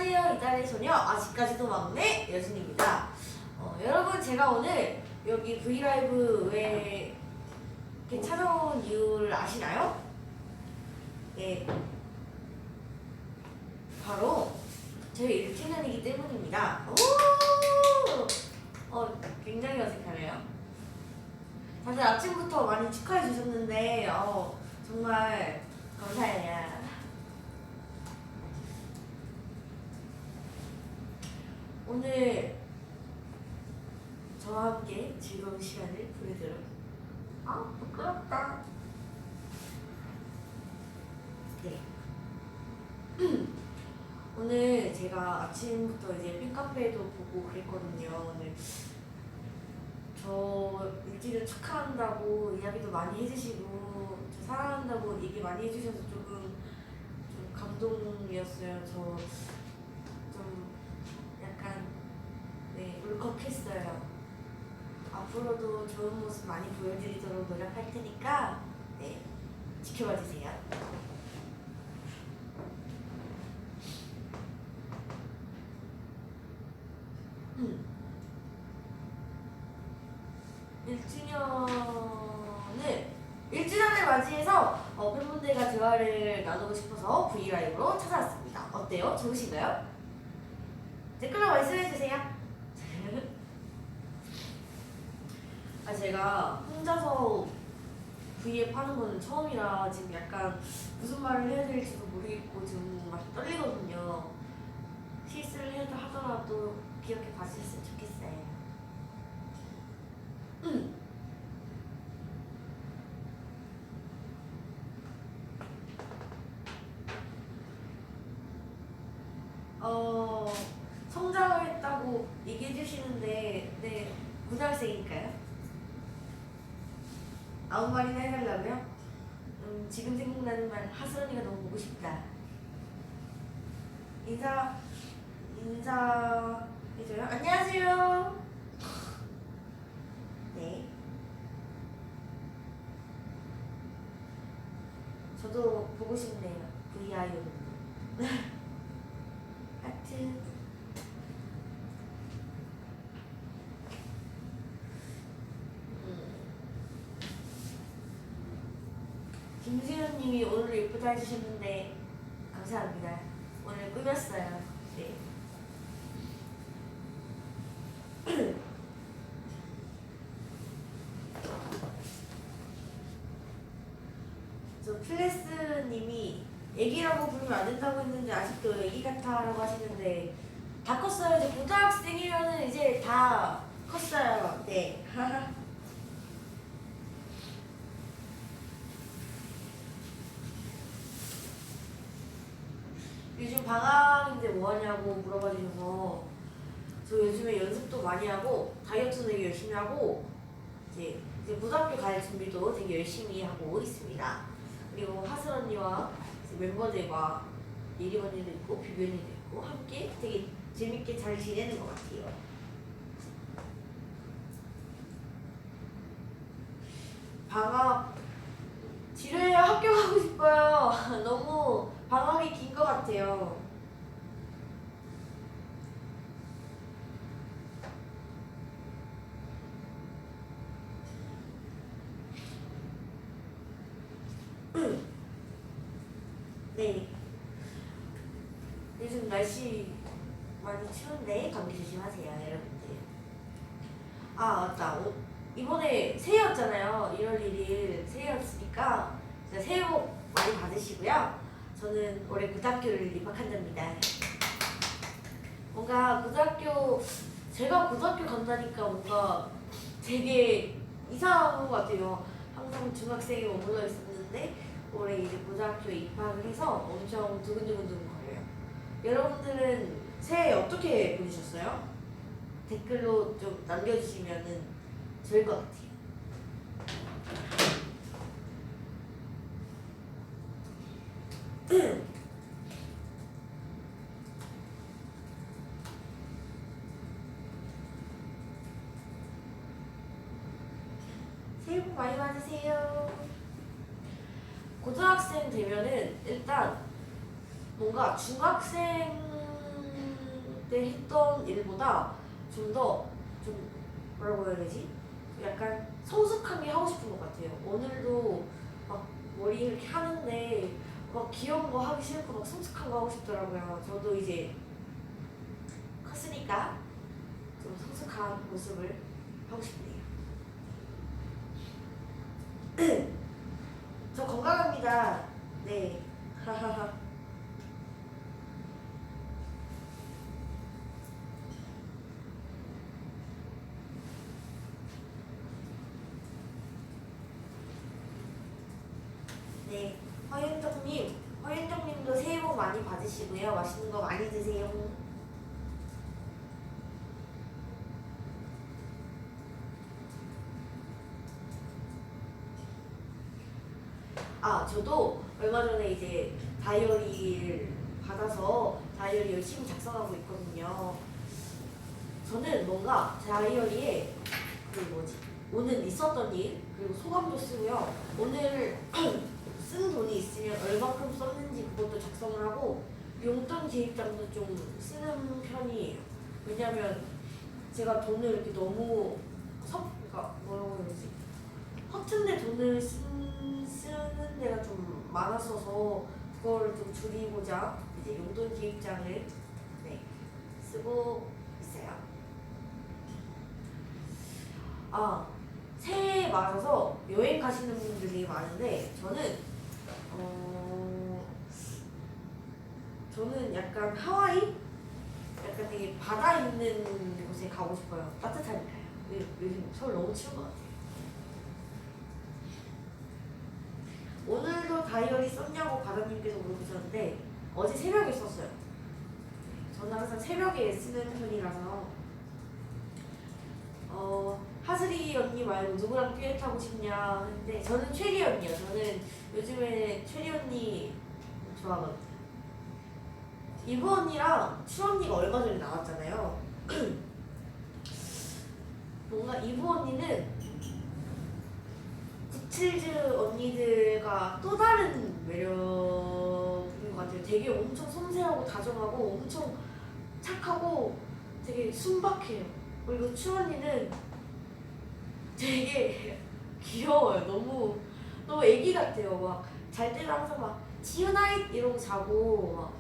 안녕하세요. 이달의 소녀, 아직까지도 막내 여진입니다. 여러분, 제가 오늘 여기 브이라이브에 이렇게 찾아온 이유를 아시나요? 네, 바로 저희 1주년이기 때문입니다. 굉장히 어색하네요. 다들 아침부터 많이 축하해 주셨는데 정말 감사해요. 오늘 저와 함께 즐거운 시간을 보내도록 부끄럽다. 네. 오늘 제가 아침부터 이제 팬카페도 보고 그랬거든요. 오늘 저 일주일 축하한다고 이야기도 많이 해주시고 저 사랑한다고 얘기 많이 해주셔서 좀 감동이었어요. 저 좀 약간 울컥했어요. 앞으로도 좋은 모습 많이 보여드리도록 노력할 테니까 지켜봐 주세요. 1주년을 맞이해서 팬분들과 대화를 나누고 싶어서 브이라이브로 찾아왔습니다. 어때요? 좋으신가요? 댓글로 말씀해주세요. 제가 혼자서 V앱 하는 거는 처음이라 지금 약간 무슨 말을 해야 될지도 모르겠고 지금 막 떨리거든요. 실수를 하더라도 기억해 봐주셨으면 좋겠어요. 성장을 했다고 얘기해 주시는데 네, 고등학생이니까요. 아무 말이나 해달라고요? 지금 생각나는 말, 하슬언니가 너무 보고 싶다. 인사해줘요. 안녕하세요. 네. 저도 보고 싶네요. VIO. 하트. 김수현님이 오늘 예쁘다 해주셨는데 감사합니다. 오늘 꾸몄어요. 네. 저 플레스님이 애기라고 부르면 안 된다고 했는데 아직도 애기 같아라고 하시는데 다 컸어요. 이제 고등학생이면은 이제 다 컸어요. 네. 요즘 방학인데 뭐하냐고 물어봐 주셔서 저 요즘에 연습도 많이 하고 다이어트도 되게 열심히 하고 이제 고등학교 갈 준비도 되게 열심히 하고 있습니다. 그리고 하슬 언니와 멤버들과 예림 언니도 있고 비비 언니도 있고 함께 되게 재밌게 잘 지내는 것 같아요. 방학 지루해요. 학교 가고 싶어요. 너무 방학이 긴 것 같아요. 네. 요즘 날씨 많이 추운데 감기 조심하세요, 여러분들. 맞다. 이번에 새해였잖아요. 1월 1일 새해였으니까 새해 복 많이 받으시고요. 저는 올해 고등학교를 입학한답니다. 뭔가 제가 고등학교 간다니까 뭔가 되게 이상한 것 같아요. 항상 중학생에 머물러 있었는데 올해 이제 고등학교에 입학을 해서 엄청 두근두근 거려요. 여러분들은 새해 어떻게 보내셨어요? 댓글로 좀 남겨주시면 좋을 것 같아요. 새해 복 많이 받으세요. 고등학생 되면은 일단 뭔가 중학생 때 했던 일보다 좀 더 좀 뭐라고 해야 되지? 약간 성숙하게 하고 싶은 것 같아요. 오늘도 막 머리 이렇게 하는데 막 귀여운 거 하기 싫고 막 성숙한 거 하고 싶더라고요. 저도 이제 컸으니까 좀 성숙한 모습을 하고 싶네요. 저 건강합니다. 네. 하하하. 네. 허윤정님도 새해 복 많이 받으시고요. 맛있는 거 많이 드세요. 저도 얼마 전에 이제 다이어리를 받아서 다이어리 열심히 작성하고 있거든요. 저는 뭔가 다이어리에 오늘 있었던 일 그리고 소감도 쓰고요. 오늘 쓴 돈이 있으면 얼마큼 썼는지 그것도 작성을 하고 용돈 기입장도 좀 쓰는 편이에요. 왜냐면 제가 돈을 이렇게 너무 그러니까 뭐라고 해야 되지? 허튼데 돈을 쓰는 데가 좀 많았어서 그거를 좀 줄이고자 이제 용돈 기입장을 쓰고 있어요. 새해 맞아서 여행 가시는 분들이 많은데 저는 약간 하와이? 약간 되게 바다 있는 곳에 가고 싶어요. 따뜻하니까요. 요즘 서울 너무 추운 것 같아요. 오늘도 다이어리 썼냐고 바다님께서 물어보셨는데 어제 새벽에 썼어요. 저는 항상 새벽에 쓰는 편이라서 하슬이 언니 말고 누구랑 듀엣 하고 싶냐 했는데 저는 최리 언니요. 저는 요즘에 최리 언니 좋아하거든요. 이브 언니랑 추 언니가 얼마 전에 나왔잖아요. 뭔가 이브 언니는 구칠즈 언니들과 또 다른 매력인 것 같아요. 되게 엄청 섬세하고 다정하고 엄청 착하고 되게 순박해요. 그리고 추 언니는 되게 귀여워요. 너무 애기 같아요. 막 잘 때도 항상 막 지우 나잇 이러고 자고 막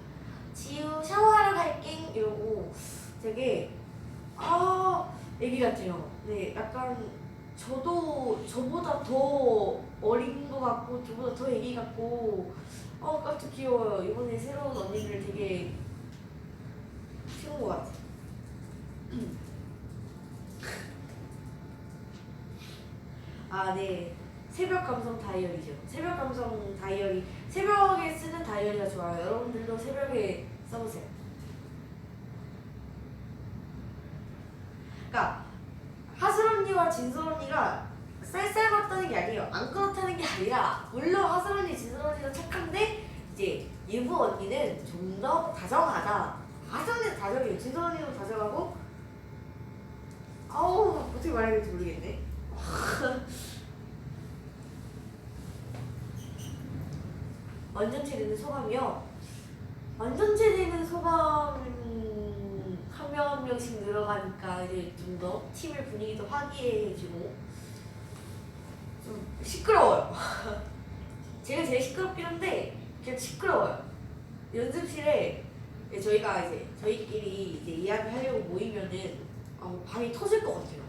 지우 샤워하러 갈게 이러고 되게 애기 같아요. 네, 약간 저보다 더 어린 것 같고 저보다 더 애기 같고 깜짝 귀여워요. 이번에 새로운 언니를 되게 키운 것 같아요. 네. 새벽 감성 다이어리죠. 새벽 감성 다이어리. 새벽에 쓰는 다이어리가 좋아요. 여러분들도 새벽에 써보세요. 그러니까 하슬 언니와 진솔 언니가 쌀쌀 같다는 게 아니에요. 안 그렇다는 게 아니라 물론 하슬 언니, 진솔 언니도 착한데 이제 유부 언니는 좀 더 다정하다. 하슬 언니는 다정해요. 진솔 언니도 다정하고 어떻게 말해야 될지 모르겠네. 완전체 되는 소감이요. 완전체 되는 소감은 한 명 한 명씩 늘어가니까 이제 좀 더 팀의 분위기도 화기애애해지고 좀 시끄러워요. 제가 제일 시끄럽긴 한데 그냥 시끄러워요. 연습실에 저희가 이제 저희끼리 이제 이야기하려고 모이면은 방이 터질 것 같아요.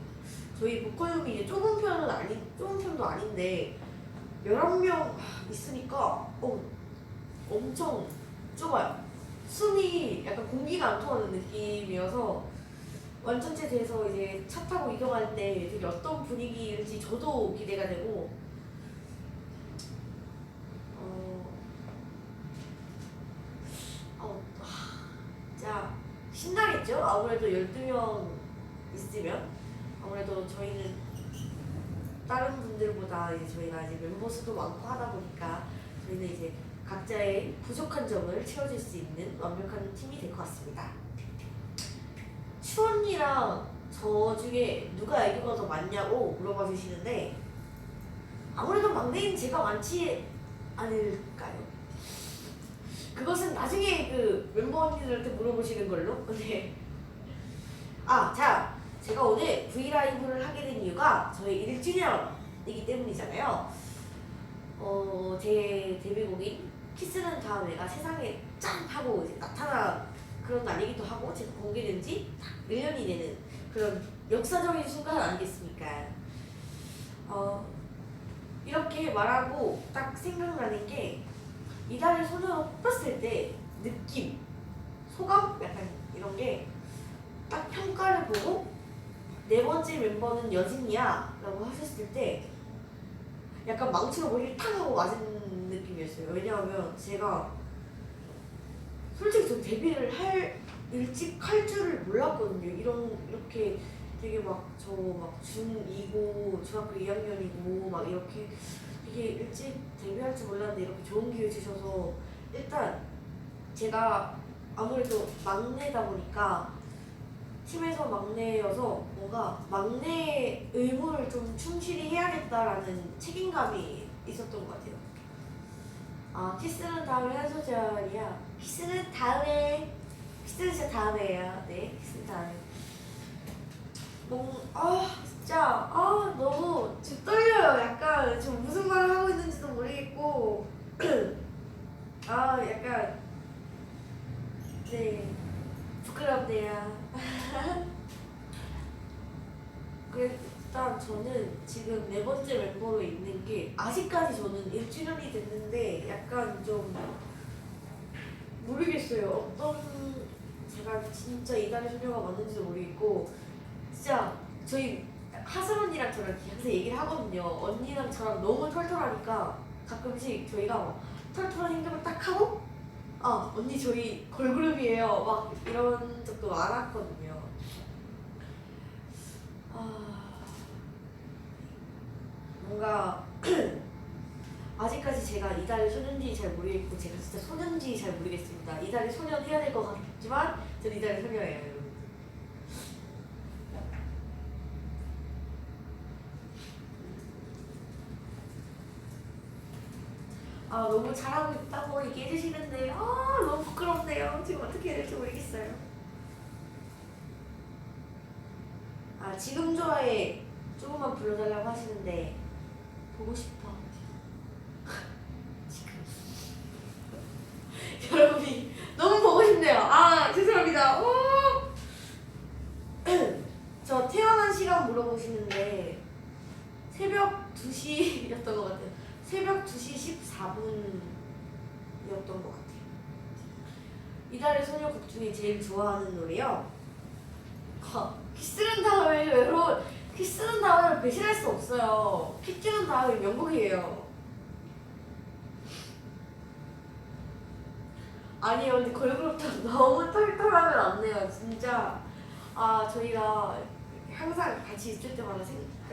저희 보컬룸이 이제 좁은 편도 아닌데 11명 있으니까 엄청 좁아요. 숨이 약간 공기가 안 통하는 느낌이어서 완전체 돼서 이제 차 타고 이동할 때 되게 어떤 분위기일지 저도 기대가 되고 진짜 신나겠죠? 아무래도 12명 있으면 아무래도 저희는 다른 분들보다 이제 저희가 이제 멤버 수도 많고 하다 보니까 저희는 이제 각자의 부족한 점을 채워줄 수 있는 완벽한 팀이 될 것 같습니다. 추 언니랑 저 중에 누가 애교가 더 많냐고 물어봐 주시는데 아무래도 막내인 제가 많지 않을까요? 그것은 나중에 그 멤버 언니들한테 물어보시는 걸로. 네. 자, 제가 오늘 브이라이브를 하게 된 이유가 저희 1주년이기 때문이잖아요. 제 데뷔곡인 키스는 다음에가 세상에 짠 하고 이제 나타난 그런 날이기도 하고 제가 공개된 지 딱 1년이 되는 그런 역사적인 순간 아니겠습니까? 이렇게 말하고 딱 생각나는 게 이달의 소녀로 뽑혔을 때 느낌, 소감? 약간 이런 게 딱 평가를 보고 네 번째 멤버는 여진이야 라고 하셨을 때 약간 망치로 머리를 탁 하고 맞은 느낌이었어요. 왜냐하면 제가 솔직히 좀 데뷔를 일찍 할 줄을 몰랐거든요. 이렇게 되게 저 중2고 중학교 2학년이고 막 이렇게 되게 일찍 데뷔할 줄 몰랐는데 이렇게 좋은 기회 주셔서 일단 제가 아무래도 막내다 보니까 팀에서 막내여서 뭔가 막내 의무를 좀 충실히 해야겠다라는 책임감이 있었던 것 같아요. 키스는 다음에 한 소절이야. 키스는 다음에. 키스는 진짜 다음에예요. 네, 키스는 다음에. 진짜 너무 지금 떨려요. 약간 지금 무슨 말을 하고 있는지도 모르겠고 약간 네 부끄럽네요. 일단 저는 지금 네 번째 멤버로 있는 게 아직까지 저는 1주년이 됐는데 약간 좀 모르겠어요. 제가 진짜 이달의 소녀가 맞는지도 모르겠고 진짜 저희 하슬 언니랑 저랑 항상 얘기를 하거든요. 언니랑 저랑 너무 털털하니까 가끔씩 저희가 막 털털한 행동을 딱 하고 언니 저희 걸그룹이에요 막 이런 적도 많았거든요. 뭔가 아직까지 제가 이달의 소년인지 잘 모르겠고 제가 진짜 소년인지 잘 모르겠습니다. 이달의 소년 해야 될 것 같지만 전 이달의 소녀예요, 여러분. 너무 잘하고 있다고 얘기해 주시는데 너무 부끄럽네요. 지금 어떻게 해야 될지 모르겠어요. 지금 좋아해 조금만 불러달라고 하시는데 보고 싶어. 여러분이 너무 보고 싶네요. 죄송합니다. 저 태어난 시간 물어보시는데 새벽 2시였던 것 같아요. 새벽 2시 14분이었던 것 같아요. 이달의 소녀곡 중에 제일 좋아하는 노래요. 키스는 다음에 키스는 다음에 배신할 수 없어요. 키스는 다음에 명곡이에요. 아니요, 근데 걸그룹도 너무 털털하면 안 돼요, 진짜. 저희가 항상 같이 있을 때마다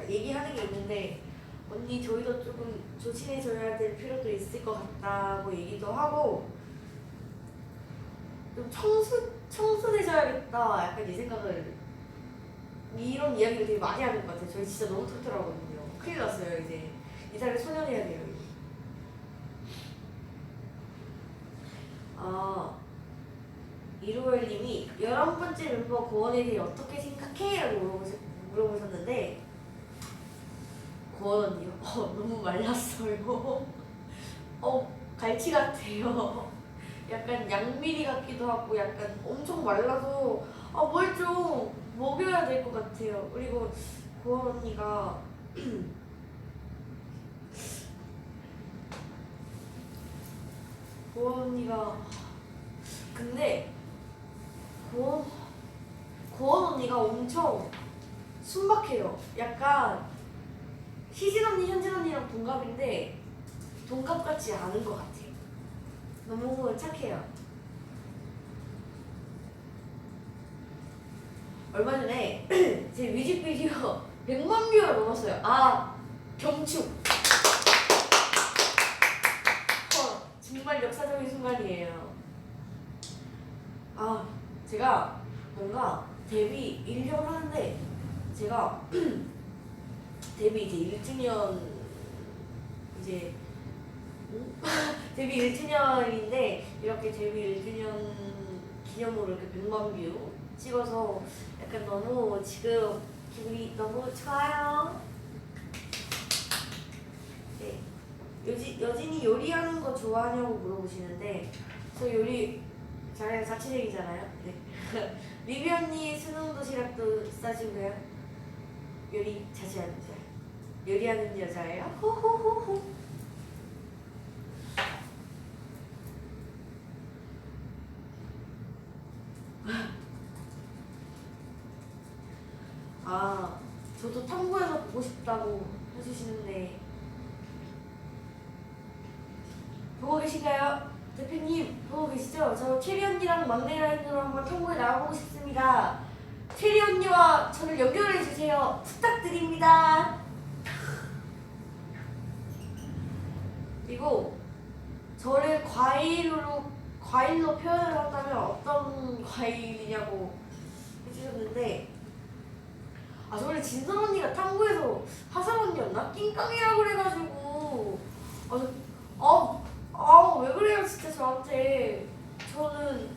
얘기하는 게 있는데 언니 저희도 조금 조심해줘야 될 필요도 있을 것 같다고 얘기도 하고 좀 청순해져야겠다 약간 이 생각을 이런 이야기를 되게 많이 하는 것 같아요. 저희 진짜 너무 털털하거든요. 큰일 났어요. 이제 이달의 소년해야 돼요. 이루얼님이 11번째 멤버 고원에 대해 어떻게 생각해? 라고 물어보셨는데 고원 언니요? 너무 말랐어요. 갈치 같아요. 약간 양미리 같기도 하고 약간 엄청 말라서 뭘 좀 먹여야 될 것 같아요. 그리고 고원 언니가 근데 고원 언니가 엄청 순박해요. 약간 희진 언니, 현진 언니랑 동갑인데 동갑 같지 않은 것 같아요. 너무 착해요. 얼마 전에 제 뮤직비디오 100만 뷰가 넘었어요. 경축. 정말 역사적인 순간이에요. 제가 뭔가 데뷔 1년 하는데 제가 데뷔 이제 1주년 이제 데뷔 1주년인데 이렇게 데뷔 1주년 기념으로 이렇게 100만 뷰 찍어서 약간 너무 지금 기분이 너무 좋아요. 네. 여진이 요리하는 거 좋아하냐고 물어보시는데 저 요리 잘해요. 자취생이잖아요. 네. 리비 언니 수능 도시락도 싸주고요. 요리 자주 하는 자. 요리하는 여자예요. 호호호호. 아, 저도 탐구해서 보고 싶다고 해주시는데 보고 계신가요? 대표님 보고 계시죠? 저 체리 언니랑 막내 라인으로 한번 탐구에 나가보고 싶습니다. 체리 언니와 저를 연결해 주세요. 부탁드립니다. 그리고 저를 과일로 표현을 한다면 어떤 과일이냐고 해주셨는데 아 저번에 진선 언니가 탐구에서 하슬 언니였나? 낑깡이라고 그래가지고 왜 그래요 진짜 저한테. 저는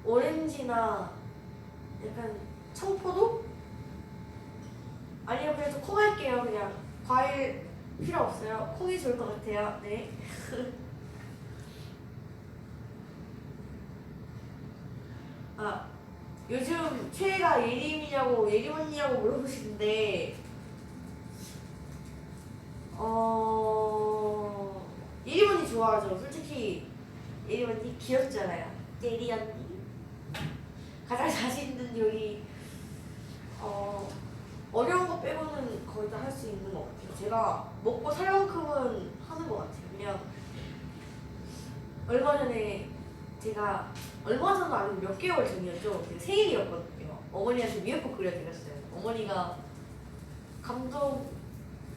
오렌지나 약간 청포도? 아니요 그냥 저 콩 할게요. 그냥 과일 필요 없어요. 콩이 좋을 것 같아요. 네. 아 요즘 최애가 예림이냐고 예림 언니냐고 물어보시는데 예림 언니 좋아하죠. 솔직히 예림 언니 귀엽잖아요. 예리 언니 가장 자신 있는 요리 어려운 거 빼고는 거의 다 할 수 있는 것 같아요. 제가 먹고 살 만큼은 하는 것 같아요. 그냥 얼마 전에 제가 얼마 전도 아니고 몇 개월 전이었죠. 제 생일이었거든요. 어머니한테 미역국 끓여드렸어요. 어머니가 감동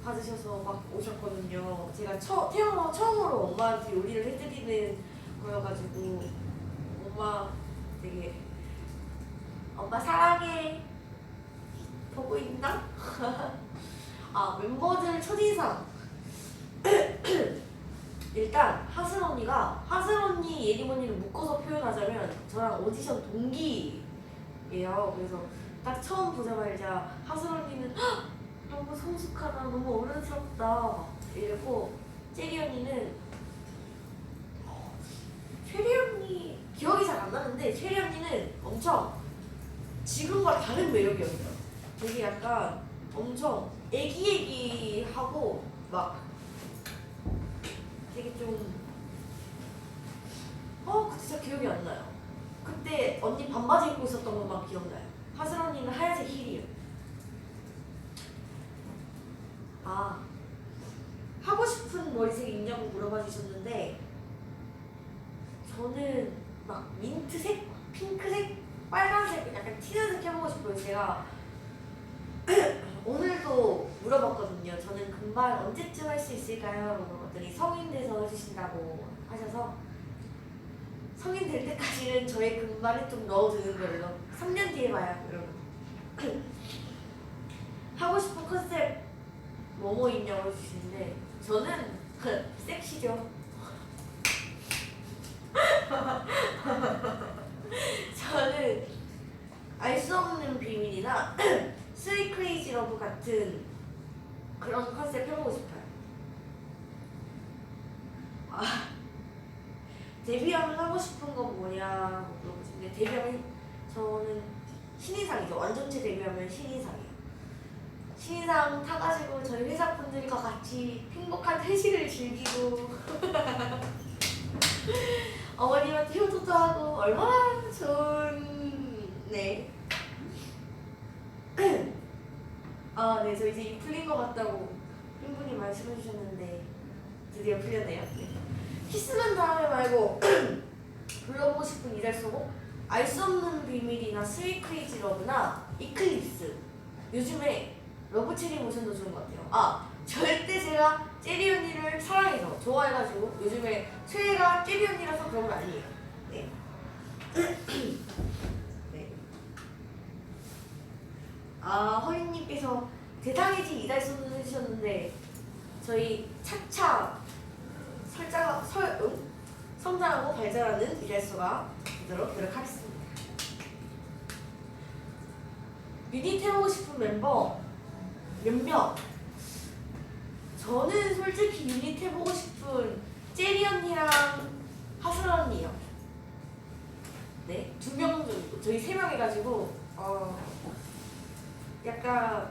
받으셔서 막 오셨거든요. 제가 태어나 처음으로 엄마한테 요리를 해드리는 거여가지고 엄마 되게 엄마 사랑해 보고 있나? 아 멤버들 첫인상 일단 하슬 언니가 하슬 언니 예림 언니를 묶어서 표현하자면 저랑 오디션 동기예요. 그래서 딱 처음 보자마자 하슬 언니는 너무 성숙하다 너무 어른스럽다 이러고 체리 언니는 체리 언니 기억이 잘 안 나는데 체리 언니는 엄청 지금과 다른 매력이었어요. 되게 약간 엄청 애기애기하고 막 되게 좀 그때 진짜 기억이 안 나요. 그때 언니 반바지 입고 있었던 것만 기억나요. 하슬 언니는 하얀색 힐이요. 아 하고 싶은 머리색 있냐고 물어봐 주셨는데 저는 막 민트색, 핑크색, 빨간색 약간 튀는 색 해보고 싶어요. 제가 오늘도 물어봤거든요. 저는 금발 언제쯤 할 수 있을까요? 물어봤더니 성인 돼서 해주신다고 하셔서 성인 될 때까지는 저의 금발에 좀 넣어두는 걸로 3년 뒤에 봐요 여러분. 하고 싶은 컨셉 뭐뭐 있냐고 해주시는데 저는 섹시죠. 저는 알 수 없는 비밀이나 스윗 크레이지 러브 같은 그런 컨셉 해보고 싶어요. 데뷔하면 하고 싶은 거 뭐냐고 물어보시는데 데뷔하면 저는 신인상이죠. 완전체 데뷔하면 신인상이에요. 신인상 타가지고 저희 회사 분들과 같이 행복한 회식을 즐기고 어머님한테 효도도 하고 얼마나 좋은 네. 네, 저 이제 입 풀린 것 같다고 팬분이 말씀해 주셨는데 드디어 풀렸네요. 네. 키스만 다음에 말고 불러보고 싶은 이달소곡 알 수 없는 비밀이나 스윗 크레이지 러브나 이클립스. 요즘에 러브체리 모션도 좋은 것 같아요. 절대 제가 체리 언니를 사랑해서 좋아해가지고 요즘에 최애가 체리 언니라서 그런 건 아니에요. 네. 네. 허인님께서 대단해진 이달소는 해주셨는데 저희 차차 성장하고 발전하는 이달소가 되도록 노력하겠습니다. 유닛 해보고 싶은 멤버 몇몇. 저는 솔직히 유닛 해보고 싶은 제리 언니랑 하슬 언니요. 네, 2명 정도. 저희 3명 해가지고 약간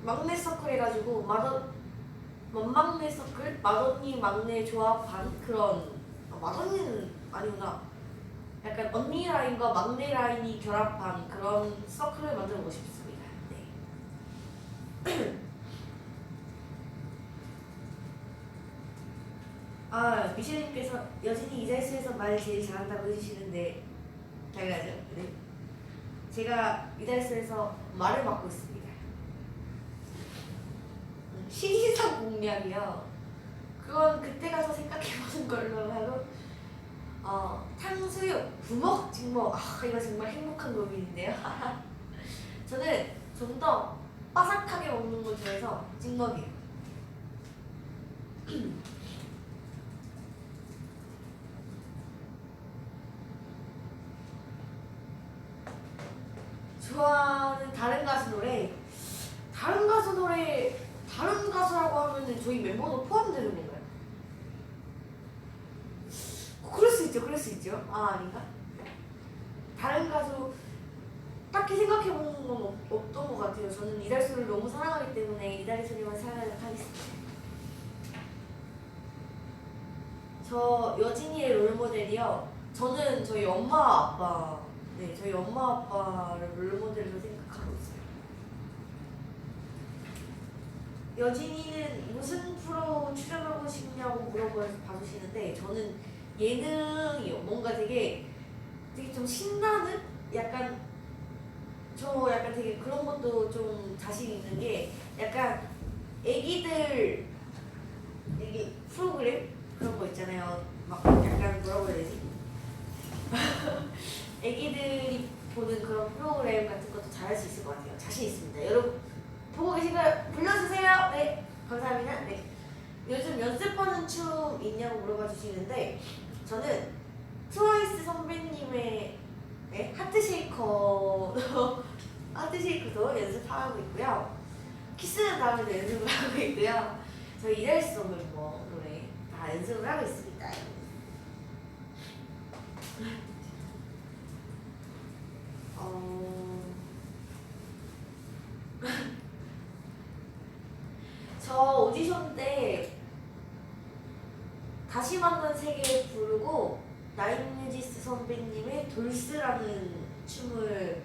막내 서클 해가지고 막내 서클? 맏언니 막내 조합한 그런 맏언니는 아니구나. 약간 언니 라인과 막내 라인이 결합한 그런 서클을 만들어보고 싶습니다. 네. 미셸님께서 여진이 이달수에서 말 제일 잘한다고 해주시는데 당연하죠. 네. 제가 이달수에서 말을 맡고 있습니다. 신인상 공략이요. 그건 그때 가서 생각해보는 걸로 하고 탕수육, 부먹, 찍먹. 이거 정말 행복한 고민인데요. 저는 좀 더 바삭하게 먹는 걸 좋아해서 찍먹이에요. 좋아하는 다른 가수 노래. 다른 가수라고 하면은 저희 멤버도 포함되는 건가요? 그럴 수 있죠. 아닌가? 다른 가수 딱히 생각해보는 건 없던 것 같아요. 저는 이달소를 너무 사랑하기 때문에 이달소님만 사랑하도록 하겠습니다. 저 여진이의 롤모델이요. 저는 저희 엄마 아빠를 롤모델로 생각하고 있어요. 여진이는 무슨 프로 출연하고 싶냐고 물어봐주시는데 저는 예능이요. 뭔가 되게 좀 신나는 약간 되게 그런 것도 좀 자신 있는 게 약간 애기 프로그램 그런 거 있잖아요. 막 약간 뭐라고 해야 되지? 애기들이 보는 그런 프로그램 같은 것도 잘할 수 있을 것 같아요. 자신 있습니다. 여러분 보고 계신가요? 불러주세요. 네, 감사합니다. 네. 요즘 연습하는 춤 있냐고 물어봐 주시는데 저는 트와이스 선배님의 하트쉐이커도 연습하고 있고요. 키스는 다음에도 연습을 하고 있고요. 저희 이달수 멤버 노래 다 연습을 하고 있습니다. 저 오디션 때 다시 만난 세계 부르고 나인뮤지스 선배님의 돌스라는 춤을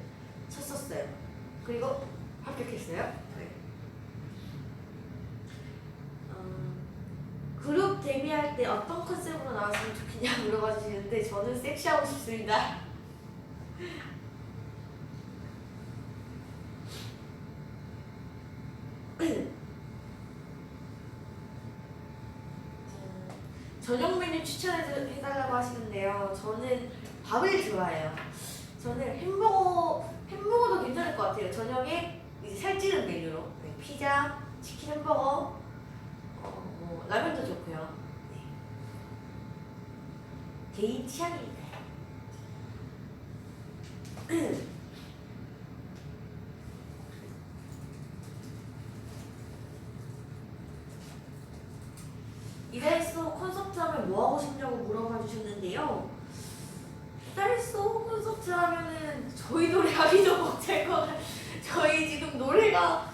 췄었어요. 그리고 합격했어요. 네. 그룹 데뷔할 때 어떤 컨셉으로 나왔으면 좋겠냐 물어봐 주시는데 저는 섹시하고 싶습니다. 저녁 메뉴 추천해달라고 하시는데요. 저는 밥을 좋아해요. 저는 햄버거도 괜찮을 것 같아요. 저녁에 이제 살찌는 메뉴로 피자, 치킨 햄버거, 라면도 좋고요. 네. 개인 취향입니다. 이달소 콘서트 하면 뭐 하고 싶냐고 물어봐 주셨는데요. 이달소 콘서트 하면은 저희 노래 하기도 벅찰 것 같아요. 저희 지금 노래가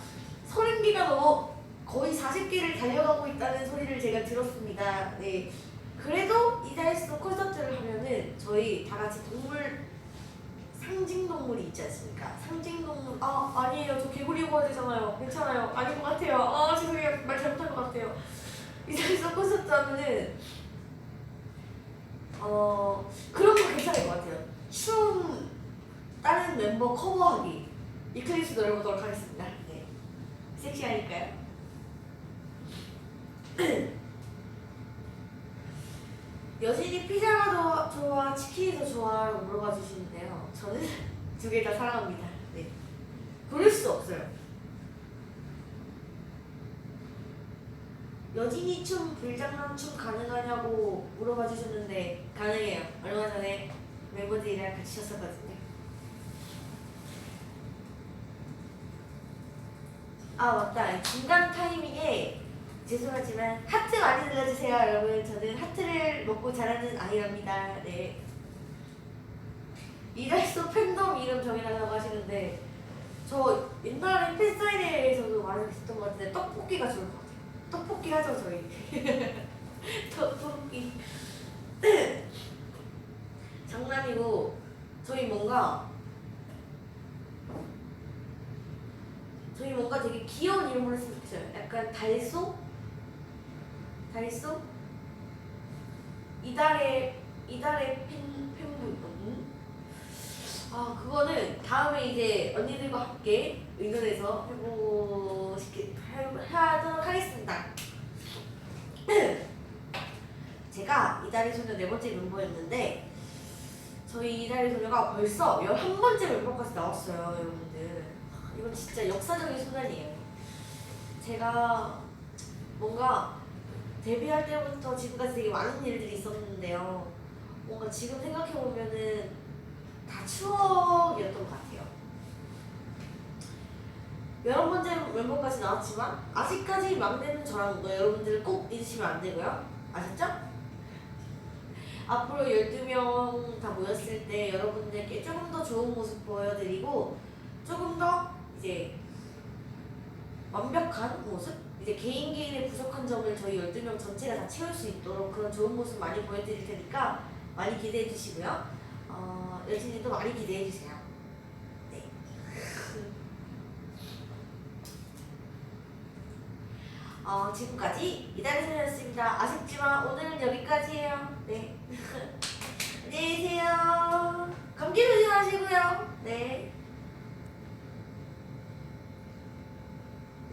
30개가 넘어 거의 40개를 달려가고 있다는 소리를 제가 들었습니다. 네. 그래도 이달소 콘서트를 하면은 저희 다 같이 상징동물이 있지 않습니까? 상징동물 아니에요. 저 개구리 입어야 되잖아요. 괜찮아요. 아닌 것 같아요. 죄송해요. 말 잘못한 것 같아요. 이달소 콘서트 하면은 그런 거 괜찮을 것 같아요. 춤 다른 멤버 커버하기 이클립스 노래 보도록 하겠습니다. 네. 섹시하니까요. 여진이 피자가 더 좋아, 치킨이 더 좋아라고 물어봐 주시는데요. 저는 두 개 다 사랑합니다. 네. 고를 수 없어요. 여진이 춤, 불장난 춤 가능하냐고 물어봐 주셨는데 가능해요. 얼마 전에 멤버들이랑 같이 췄었거든요. 아 맞다. 중간 타이밍에 죄송하지만 하트 많이 눌러주세요 여러분. 저는 하트를 먹고 자라는 아이랍니다. 네. 이달소 팬덤 이름 정해달라고 하시는데 저 옛날에 팬사인회에서도 말했던 것 같은데 떡볶이가 좋을 것 같아요. 떡볶이 하죠 저희. 떡볶이. 장난이고 저희 뭔가 되게 귀여운 이름으로 했으면 좋겠어요. 약간 달소? 달소? 이달의 팬분. 아 그거는 다음에 이제 언니들과 함께 의논해서 하도록 하겠습니다. 제가 이달의 소녀 4번째 멤버였는데 저희 이달의 소녀가 벌써 11번째 멤버까지 나왔어요 여러분들. 이건 진짜 역사적인 순간이에요. 제가 뭔가 데뷔할 때부터 지금까지 되게 많은 일들이 있었는데요. 뭔가 지금 생각해보면은 다 추억이었던 것 같아요. 11번째 멤버까지 나왔지만 아직까지 막내는 저라는 거 여러분들 꼭 잊으시면 안 되고요. 아셨죠? 앞으로 12명 다 모였을 때 여러분들께 조금 더 좋은 모습 보여드리고 조금 더 이제 완벽한 모습? 이제 개인의 부족한 점을 저희 12명 전체가 다 채울 수 있도록 그런 좋은 모습 많이 보여드릴 테니까 많이 기대해 주시고요. 여친님도 많이 기대해 주세요. 네. 지금까지 이달의 소녀였습니다. 아쉽지만 오늘은 여기까지예요. 네. 안녕히 계세요. 감기 조심하시고요. 네.